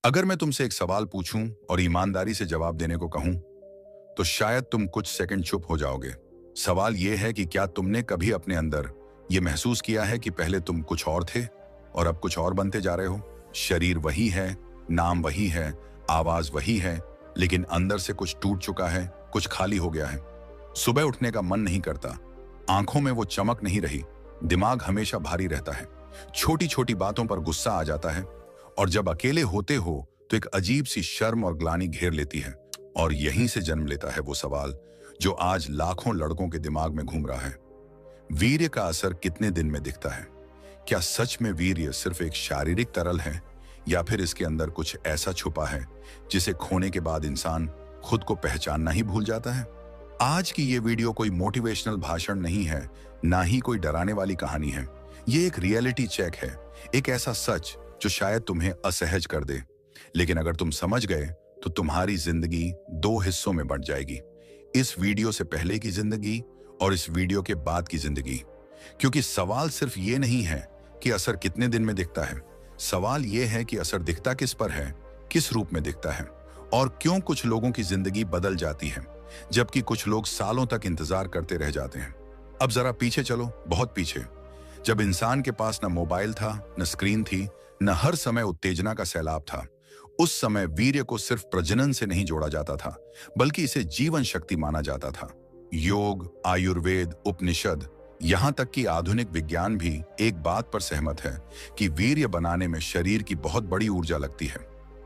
अगर मैं तुमसे एक सवाल पूछूं और ईमानदारी से जवाब देने को कहूं, तो शायद तुम कुछ सेकंड चुप हो जाओगे। सवाल यह है कि क्या तुमने कभी अपने अंदर यह महसूस किया है कि पहले तुम कुछ और थे और अब कुछ और बनते जा रहे हो? शरीर वही है, नाम वही है, आवाज वही है, लेकिन अंदर से कुछ टूट चुका है, कुछ खाली हो गया है। सुबह उठने का मन नहीं करता, आंखों में वो चमक नहीं रही, दिमाग हमेशा भारी रहता है, छोटी छोटी बातों पर गुस्सा आ जाता है, और जब अकेले होते हो तो एक अजीब सी शर्म और ग्लानि घेर लेती है। और यहीं से जन्म लेता है वो सवाल जो आज लाखों लड़कों के दिमाग में घूम रहा है। वीर्य का असर कितने दिन में दिखता है? क्या सच में वीर्य सिर्फ एक शारीरिक तरल है, या फिर इसके अंदर कुछ ऐसा छुपा है जिसे खोने के बाद इंसान खुद को पहचानना ही भूल जाता है? आज की ये वीडियो कोई मोटिवेशनल भाषण नहीं है, ना ही कोई डराने वाली कहानी है। ये एक रियलिटी चेक है, एक ऐसा सच जो शायद तुम्हें असहज कर दे, लेकिन अगर तुम समझ गए तो तुम्हारी जिंदगी दो हिस्सों में बंट जाएगी। इस वीडियो से पहले की जिंदगी और इस वीडियो के बाद की जिंदगी। क्योंकि सवाल सिर्फ ये नहीं है कि असर कितने दिन में दिखता है, सवाल ये है कि असर दिखता किस पर है, किस रूप में दिखता है, और क्यों कुछ लोगों की जिंदगी बदल जाती है जबकि कुछ लोग सालों तक इंतजार करते रह जाते हैं। अब जरा पीछे चलो, बहुत पीछे, जब इंसान के पास न मोबाइल था, न स्क्रीन थी, न हर समय उत्तेजना का सैलाब था। उस समय वीर्य को सिर्फ प्रजनन से नहीं जोड़ा जाता था, बल्कि इसे जीवन शक्ति माना जाता था। योग, आयुर्वेद, उपनिषद, यहां तक कि आधुनिक विज्ञान भी एक बात पर सहमत है कि वीर्य बनाने में शरीर की बहुत बड़ी ऊर्जा लगती है।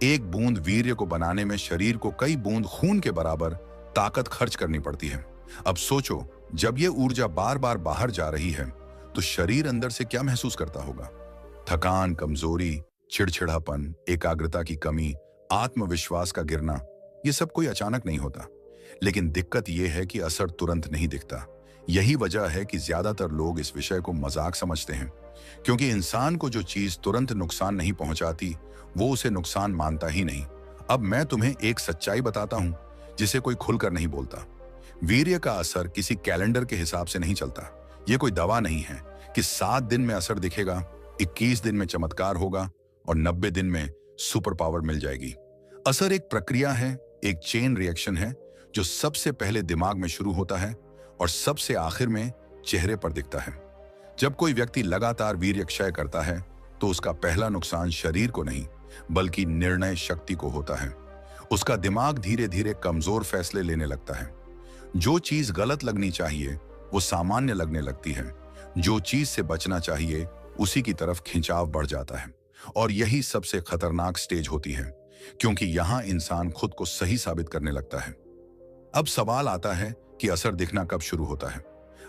एक बूंद वीर्य को बनाने में शरीर को कई बूंद खून के बराबर ताकत खर्च करनी पड़ती है। अब सोचो, जब यह ऊर्जा बार बार बाहर जा रही है तो शरीर अंदर से क्या महसूस करता होगा? थकान, कमजोरी, चिड़चिड़ापन, एकाग्रता की कमी, आत्मविश्वास का गिरना। ये सब कोई अचानक नहीं होता, लेकिन दिक्कत यह है कि असर तुरंत नहीं दिखता। यही वजह है कि ज्यादातर लोग इस विषय को मजाक समझते हैं, क्योंकि इंसान को जो चीज तुरंत नुकसान नहीं पहुंचाती वो उसे नुकसान मानता ही नहीं। अब मैं तुम्हें एक सच्चाई बताता हूं जिसे कोई खुलकर नहीं बोलता। वीर्य का असर किसी कैलेंडर के हिसाब से नहीं चलता। ये कोई दवा नहीं है कि 7 दिन में असर दिखेगा, 21 दिन में चमत्कार होगा और 90 दिन में सुपर पावर मिल जाएगी। असर एक प्रक्रिया है, एक चेन रिएक्शन है जो सबसे पहले दिमाग में शुरू होता है और सबसे आखिर में चेहरे पर दिखता है। जब कोई व्यक्ति लगातार वीर्य क्षय करता है तो उसका पहला नुकसान शरीर को नहीं बल्कि निर्णय शक्ति को होता है। उसका दिमाग धीरे धीरे कमजोर फैसले लेने लगता है। जो चीज गलत लगनी चाहिए वो सामान्य लगने लगती है। जो चीज से बचना चाहिए उसी की तरफ खिंचाव बढ़ जाता है। और यही सबसे खतरनाक स्टेज होती है, क्योंकि यहां इंसान खुद को सही साबित करने लगता है। अब सवाल आता है कि असर दिखना कब शुरू होता है?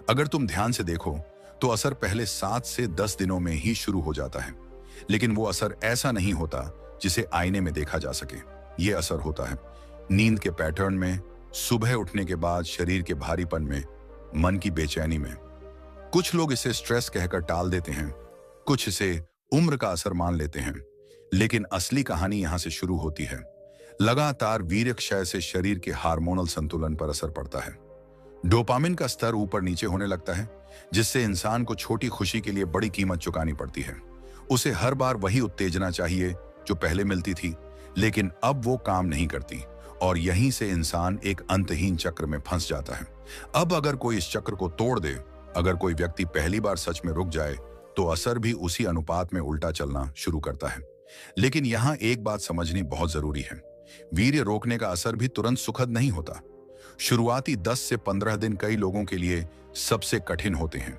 अगर तुम ध्यान से देखो तो असर पहले 7 से 10 दिनों में ही शुरू हो जाता है, लेकिन वो असर ऐसा नहीं होता जिसे आईने में देखा जा सके। ये असर होता है नींद के पैटर्न में, सुबह उठने के बाद शरीर के भारीपन में, मन की बेचैनी में। कुछ लोग इसे स्ट्रेस कहकर टाल देते हैं, कुछ इसे उम्र का असर मान लेते हैं, लेकिन असली कहानी यहां से शुरू होती है। लगातार वीर्य क्षय से शरीर के हार्मोनल संतुलन पर असर पड़ता है। डोपामिन का स्तर ऊपर नीचे होने लगता है, जिससे इंसान को छोटी खुशी के लिए बड़ी कीमत चुकानी पड़ती है। उसे हर बार वही उत्तेजना चाहिए जो पहले मिलती थी, लेकिन अब वो काम नहीं करती, और यहीं से इंसान एक अंतहीन चक्र में फंस जाता है। अब अगर कोई इस चक्र को तोड़ दे, अगर कोई व्यक्ति पहली बार सच में रुक जाए, तो असर भी उसी अनुपात में उल्टा चलना शुरू करता है। लेकिन यहां एक बात समझनी बहुत जरूरी है, वीर्य रोकने का असर भी तुरंत सुखद नहीं होता। शुरुआती 10 से 15 दिन कई लोगों के लिए सबसे कठिन होते हैं।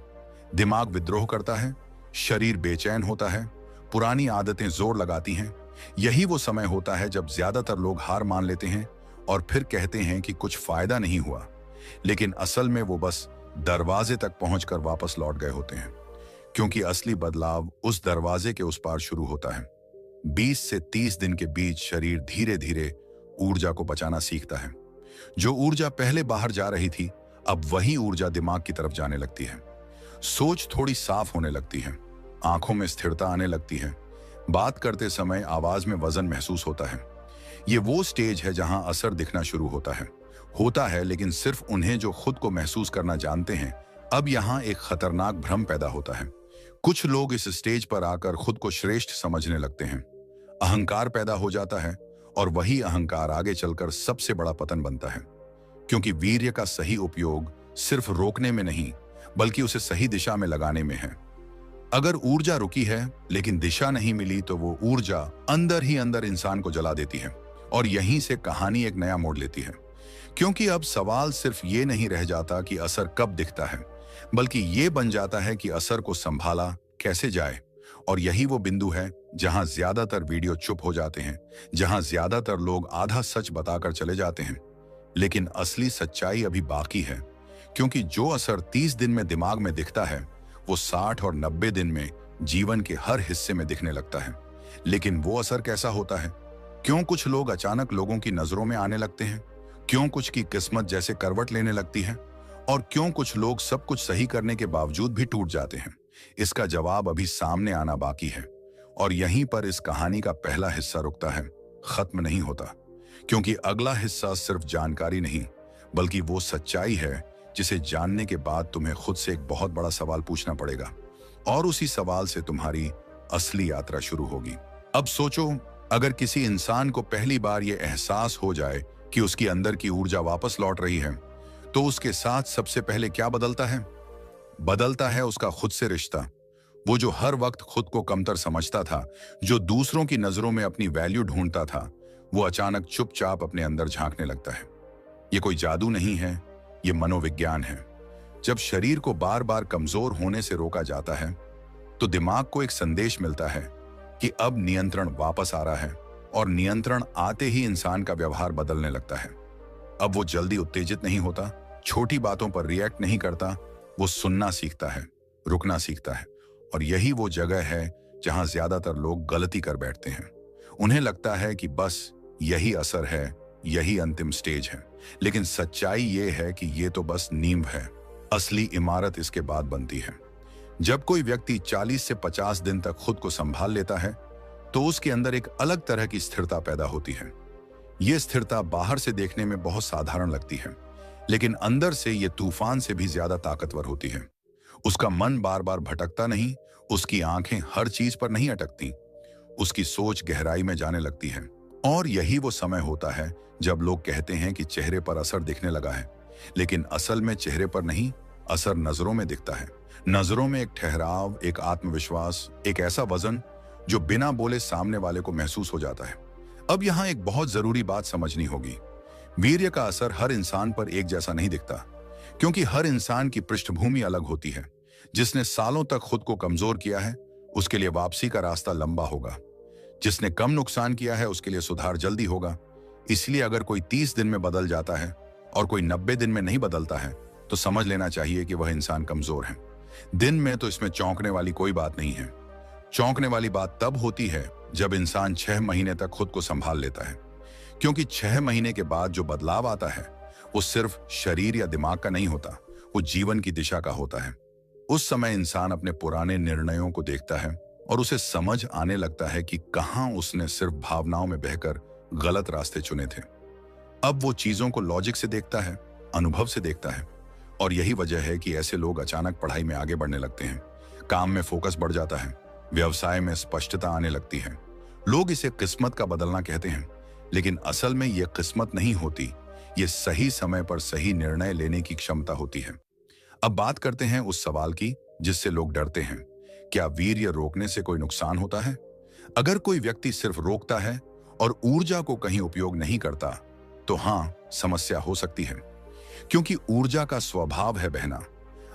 दिमाग विद्रोह करता है, शरीर बेचैन होता है, पुरानी आदतें जोर लगाती हैं। यही वो समय होता है जब ज्यादातर लोग हार मान लेते हैं और फिर कहते हैं कि कुछ फायदा नहीं हुआ, लेकिन असल में वो बस दरवाजे तक पहुंचकर वापस लौट गए होते हैं, क्योंकि असली बदलाव उस दरवाजे के उस पार शुरू होता है। 20 से 30 दिन के बीच शरीर धीरे धीरे ऊर्जा को बचाना सीखता है। जो ऊर्जा पहले बाहर जा रही थी, अब वही ऊर्जा दिमाग की तरफ जाने लगती है। सोच थोड़ी साफ होने लगती है, आंखों में स्थिरता आने लगती है, बात करते समय आवाज में वजन महसूस होता है। ये वो स्टेज है जहां असर दिखना शुरू होता है, लेकिन सिर्फ उन्हें जो खुद को महसूस करना जानते हैं। अब यहां एक खतरनाक भ्रम पैदा होता है। कुछ लोग इस स्टेज पर आकर खुद को श्रेष्ठ समझने लगते हैं। अहंकार पैदा हो जाता है और वही अहंकार आगे चलकर सबसे बड़ा पतन बनता है। क्योंकि वीर्य का सही उपयोग सिर्फ रोकने में नहीं, बल्कि उसे सही दिशा में लगाने में है। अगर ऊर्जा रुकी है लेकिन दिशा नहीं मिली तो वो ऊर्जा अंदर ही अंदर इंसान को जला देती है और यहीं से कहानी एक नया मोड़ लेती है। क्योंकि अब सवाल सिर्फ ये नहीं रह जाता कि असर कब दिखता है, बल्कि ये बन जाता है कि असर को संभाला कैसे जाए। और यही वो बिंदु है जहां ज्यादातर वीडियो चुप हो जाते हैं, जहां ज्यादातर लोग आधा सच बताकर चले जाते हैं। लेकिन असली सच्चाई अभी बाकी है, क्योंकि जो असर 30 दिन में दिमाग में दिखता है वो 60 और 90 दिन में जीवन के हर हिस्से में दिखने लगता है। लेकिन वो असर कैसा होता है? क्यों कुछ लोग अचानक लोगों की नजरों में आने लगते हैं? क्यों कुछ की किस्मत जैसे करवट लेने लगती है? और क्यों कुछ लोग सब कुछ सही करने के बावजूद भी टूट जाते हैं? इसका जवाब अभी सामने आना बाकी है। और यहीं पर इस कहानी का पहला हिस्सा रुकता है, खत्म नहीं होता। क्योंकि अगला हिस्सा सिर्फ जानकारी नहीं, बल्कि वो सच्चाई है जिसे जानने के बाद तुम्हें खुद से एक बहुत बड़ा सवाल पूछना पड़ेगा। और उसी सवाल से तुम्हारी असली यात्रा शुरू होगी। अब सोचो, अगर किसी इंसान को पहली बार यह एहसास हो जाए कि उसकी अंदर की ऊर्जा वापस लौट रही है, तो उसके साथ सबसे पहले क्या बदलता है? बदलता है उसका खुद से रिश्ता। वो जो हर वक्त खुद को कमतर समझता था, जो दूसरों की नजरों में अपनी वैल्यू ढूंढता था, वो अचानक चुपचाप अपने अंदर झांकने लगता है। ये कोई जादू नहीं है, ये मनोविज्ञान है। जब शरीर को बार बार कमजोर होने से रोका जाता है, तो दिमाग को एक संदेश मिलता है कि अब नियंत्रण वापस आ रहा है। और नियंत्रण आते ही इंसान का व्यवहार बदलने लगता है। अब वो जल्दी उत्तेजित नहीं होता, छोटी बातों पर रिएक्ट नहीं करता, वो सुनना सीखता है, रुकना सीखता है। और यही वो जगह है जहां ज्यादातर लोग गलती कर बैठते हैं। उन्हें लगता है कि बस यही असर है, यही अंतिम स्टेज है। लेकिन सच्चाई ये है कि ये तो बस नींव है, असली इमारत इसके बाद बनती है। जब कोई व्यक्ति 40 से 50 दिन तक खुद को संभाल लेता है, तो उसके अंदर एक अलग तरह की स्थिरता पैदा होती है। ये स्थिरता बाहर से देखने में बहुत साधारण लगती है, लेकिन अंदर से ये तूफान से भी ज्यादा ताकतवर होती है। उसका मन बार बार भटकता नहीं, उसकी आंखें हर चीज पर नहीं अटकती, उसकी सोच गहराई में जाने लगती है। और यही वो समय होता है जब लोग कहते हैं कि चेहरे पर असर दिखने लगा है, लेकिन असल में चेहरे पर नहीं, असर नजरों में दिखता है। नजरों में एक ठहराव, एक आत्मविश्वास, एक ऐसा वजन जो बिना बोले सामने वाले को महसूस हो जाता है। अब यहाँ एक बहुत जरूरी बात समझनी होगी। वीर्य का असर हर इंसान पर एक जैसा नहीं दिखता, क्योंकि हर इंसान की पृष्ठभूमि अलग होती है। जिसने सालों तक खुद को कमजोर किया है, उसके लिए वापसी का रास्ता लंबा होगा। जिसने कम नुकसान किया है, उसके लिए सुधार जल्दी होगा। इसलिए अगर कोई 30 दिन में बदल जाता है और कोई 90 दिन में नहीं बदलता है, तो समझ लेना चाहिए कि वह इंसान कमजोर है। दिन में तो इसमें चौंकने वाली कोई बात नहीं है। चौंकने वाली बात तब होती है जब इंसान 6 महीने तक खुद को संभाल लेता है। क्योंकि 6 महीने के बाद जो बदलाव आता है, वो सिर्फ शरीर या दिमाग का नहीं होता, वो जीवन की दिशा का होता है। उस समय इंसान अपने पुराने निर्णयों को देखता है और उसे समझ आने लगता है कि कहां उसने सिर्फ भावनाओं में बहकर गलत रास्ते चुने थे। अब वो चीजों को लॉजिक से देखता है, अनुभव से देखता है। और यही वजह है कि ऐसे लोग अचानक पढ़ाई में आगे बढ़ने लगते हैं, काम में फोकस बढ़ जाता है, व्यवसाय में स्पष्टता आने लगती है। लोग इसे किस्मत का बदलना कहते हैं, लेकिन असल में यह किस्मत नहीं होती, ये सही समय पर सही निर्णय लेने की क्षमता होती है। अब बात करते हैं उस सवाल की जिससे लोग डरते हैं। क्या वीर्य रोकने से कोई नुकसान होता है? अगर कोई व्यक्ति सिर्फ रोकता है और ऊर्जा को कहीं उपयोग नहीं करता, तो हाँ, समस्या हो सकती है। क्योंकि ऊर्जा का स्वभाव है बहना।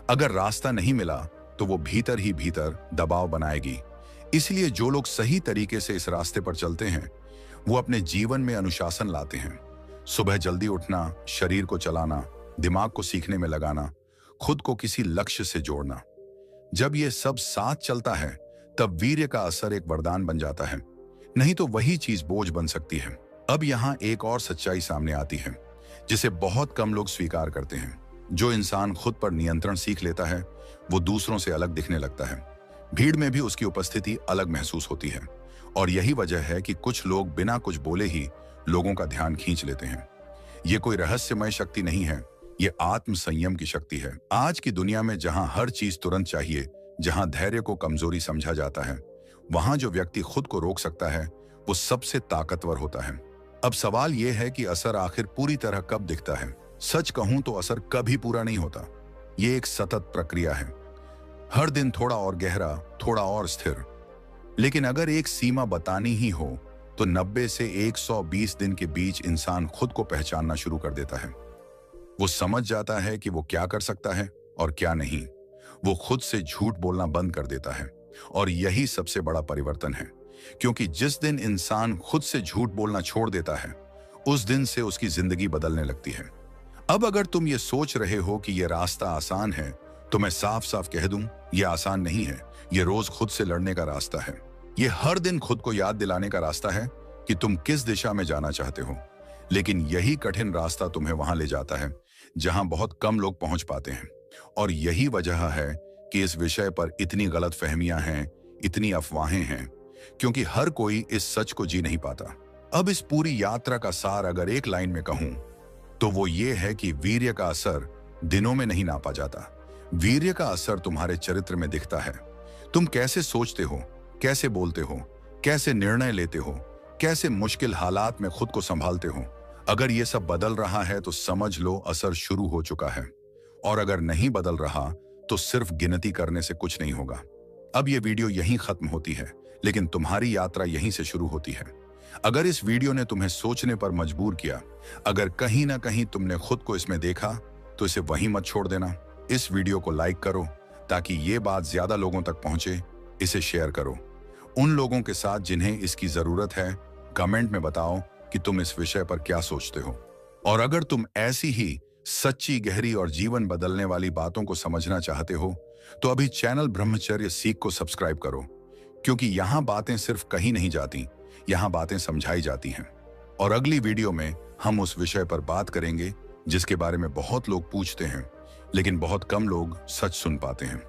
अगर रास्ता नहीं मिला तो वो भीतर ही भीतर दबाव बनाएगी। इसलिए जो लोग सही तरीके से इस रास्ते पर चलते हैं, वो अपने जीवन में अनुशासन लाते हैं। सुबह जल्दी उठना, शरीर को चलाना, दिमाग को सीखने में लगाना, खुद को किसी लक्ष्य से जोड़ना। जब ये सब साथ चलता है, तब वीर्य का असर एक वरदान बन जाता है, नहीं तो वही चीज बोझ बन सकती है। अब यहाँ एक और सच्चाई सामने आती है जिसे बहुत कम लोग स्वीकार करते हैं। जो इंसान खुद पर नियंत्रण सीख लेता है, वो दूसरों से अलग दिखने लगता है। भीड़ में भी उसकी उपस्थिति अलग महसूस होती है। और यही वजह है कि कुछ लोग बिना कुछ बोले ही लोगों का ध्यान खींच लेते हैं। ये कोई रहस्यमय शक्ति नहीं है, ये आत्म संयम की शक्ति है। आज की दुनिया में जहां हर चीज तुरंत चाहिए, जहां धैर्य को कमजोरी समझा जाता है, वहां जो व्यक्ति खुद को रोक सकता है, वो सबसे ताकतवर होता है। अब सवाल यह है कि असर आखिर पूरी तरह कब दिखता है। सच कहूं तो असर कभी पूरा नहीं होता। ये एक सतत प्रक्रिया है, हर दिन थोड़ा और गहरा, थोड़ा और स्थिर। लेकिन अगर एक सीमा बतानी ही हो तो 90 से 120 दिन के बीच इंसान खुद को पहचानना शुरू कर देता है। वो समझ जाता है कि वो क्या कर सकता है और क्या नहीं। वो खुद से झूठ बोलना बंद कर देता है और यही सबसे बड़ा परिवर्तन है, क्योंकि जिस दिन इंसान खुद से झूठ बोलना छोड़ देता है उस दिन से उसकी जिंदगी बदलने लगती है। अब अगर तुम ये सोच रहे हो कि ये रास्ता आसान है तो मैं साफ साफ कह दूं, ये आसान नहीं है। ये रोज खुद से लड़ने का रास्ता है। ये हर दिन खुद को याद दिलाने का रास्ता है कि तुम किस दिशा में जाना चाहते हो। लेकिन यही कठिन रास्ता तुम्हें वहां ले जाता है जहां बहुत कम लोग पहुंच पाते हैं। और यही वजह है कि इस विषय पर इतनी गलतफहमियां हैं, इतनी अफवाहें हैं, क्योंकि हर कोई इस सच को जी नहीं पाता। अब इस पूरी यात्रा का सार अगर एक लाइन में कहूं तो वो ये है कि वीर्य का असर दिनों में नहीं नापा जाता। वीर्य का असर तुम्हारे चरित्र में दिखता है। तुम कैसे सोचते हो, कैसे बोलते हो, कैसे निर्णय लेते हो, कैसे मुश्किल हालात में खुद को संभालते हो। अगर ये सब बदल रहा है तो समझ लो असर शुरू हो चुका है, और अगर नहीं बदल रहा तो सिर्फ गिनती करने से कुछ नहीं होगा। अब ये वीडियो यहीं खत्म होती है, लेकिन तुम्हारी यात्रा यहीं से शुरू होती है। अगर इस वीडियो ने तुम्हें सोचने पर मजबूर किया, अगर कहीं ना कहीं तुमने खुद को इसमें देखा, तो इसे वहीं मत छोड़ देना। इस वीडियो को लाइक करो ताकि ये बात ज्यादा लोगों तक पहुंचे। इसे शेयर करो उन लोगों के साथ जिन्हें इसकी जरूरत है। कमेंट में बताओ कि तुम इस विषय पर क्या सोचते हो। और अगर तुम ऐसी ही सच्ची, गहरी और जीवन बदलने वाली बातों को समझना चाहते हो तो अभी चैनल ब्रह्मचर्य सीख को सब्सक्राइब करो, क्योंकि यहाँ बातें सिर्फ कहीं नहीं जाती, यहाँ बातें समझाई जाती हैं। और अगली वीडियो में हम उस विषय पर बात करेंगे जिसके बारे में बहुत लोग पूछते हैं लेकिन बहुत कम लोग सच सुन पाते हैं।